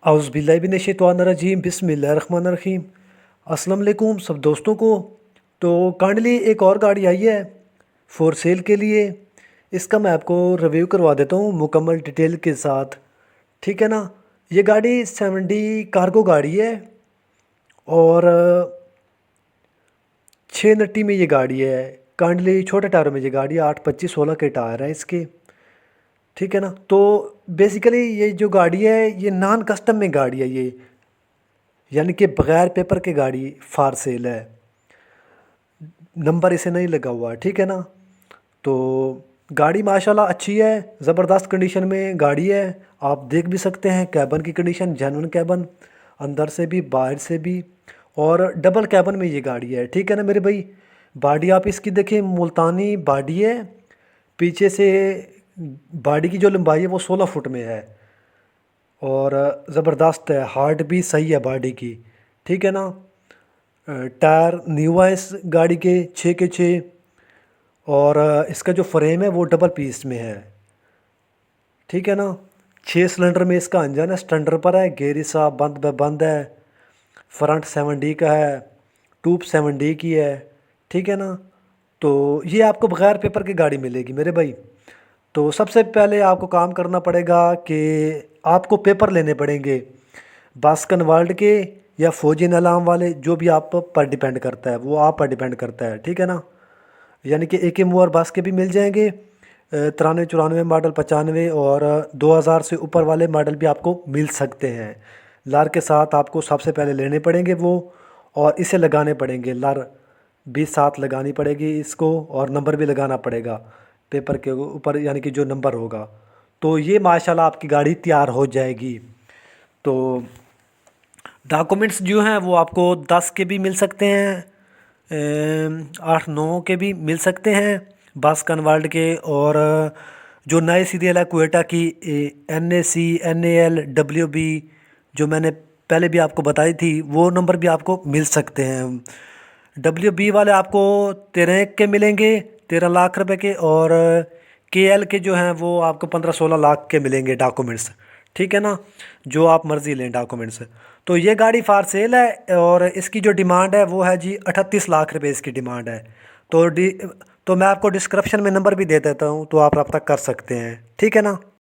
औज़ुबिल्लाहिमिनश्शैतानिर्रजीम बिस्मिल्लाहिर्रहमानिर्रहीम। अस्सलाम वालेकुम सब दोस्तों को। तो काइंडली एक और गाड़ी आई है फॉर सेल के लिए। इसका मैं आपको रिव्यू करवा देता हूँ मुकम्मल डिटेल के साथ, ठीक है ना। ये गाड़ी 70 कार्गो गाड़ी है और 6 नट्टी में ये गाड़ी है। काइंडली छोटे टायरों में ये गाड़ी है, 8 25 16 के टायर है इसके, ठीक है ना। तो बेसिकली ये जो गाड़ी है ये नॉन कस्टम में गाड़ी है ये, यानी कि बग़ैर पेपर के गाड़ी फार सेल है, नंबर इसे नहीं लगा हुआ है, ठीक है ना। तो गाड़ी माशाल्लाह अच्छी है, ज़बरदस्त कंडीशन में गाड़ी है। आप देख भी सकते हैं कैबन की कंडीशन, जेन्युइन कैबन, अंदर से भी बाहर से भी, और डबल कैबन में ये गाड़ी है, ठीक है ना मेरे भाई। बॉडी आप इसकी देखें, मुल्तानी बॉडी है। पीछे से बॉडी की जो लंबाई है वो 16 फुट में है और ज़बरदस्त है। हार्ट भी सही है बॉडी की, ठीक है ना। टायर न्यू है इस गाड़ी के, 6 के 6। और इसका जो फ्रेम है वो डबल पीस में है, ठीक है ना। 6 सिलेंडर में इसका इंजन है, स्टैंडर्ड पर है, गेयर साहब बंद बंद है। फ्रंट 7D का है, टूब 7D की है, ठीक है ना। तो ये आपको बग़ैर पेपर की गाड़ी मिलेगी मेरे भाई। तो सबसे पहले आपको काम करना पड़ेगा कि आपको पेपर लेने पड़ेंगे बास्कन वर्ल्ड के या फौजी अलार्म वाले, जो भी आप पर डिपेंड करता है, वो आप पर डिपेंड करता है, ठीक है ना। यानी कि AK मूवर बस के भी मिल जाएंगे, 93 94 मॉडल, 95 और 2000 से ऊपर वाले मॉडल भी आपको मिल सकते हैं। लार के साथ आपको सबसे पहले लेने पड़ेंगे वो, और इसे लगाने पड़ेंगे। लार भी साथ लगानी पड़ेगी इसको, और नंबर भी लगाना पड़ेगा पेपर के ऊपर, यानी कि जो नंबर होगा। तो ये माशाल्लाह आपकी गाड़ी तैयार हो जाएगी। तो डॉक्यूमेंट्स जो हैं वो आपको 10 के भी मिल सकते हैं, 8 9 के भी मिल सकते हैं बास्कन वर्ल्ड के। और जो नए सीरियल है क्वेटा की NAC NAL WB, जो मैंने पहले भी आपको बताई थी, वो नंबर भी आपको मिल सकते हैं। WB वाले आपको 13 के मिलेंगे, 13 लाख रुपए के। और KL के जो हैं वो आपको 15 16 लाख के मिलेंगे डॉक्यूमेंट्स, ठीक है ना। जो आप मर्ज़ी लें डॉक्यूमेंट्स। तो ये गाड़ी फार सेल है और इसकी जो डिमांड है वो है जी 38 लाख रुपए इसकी डिमांड है। तो मैं आपको डिस्क्रिप्शन में नंबर भी दे देता हूँ, तो आप रब्ता कर सकते हैं, ठीक है ना।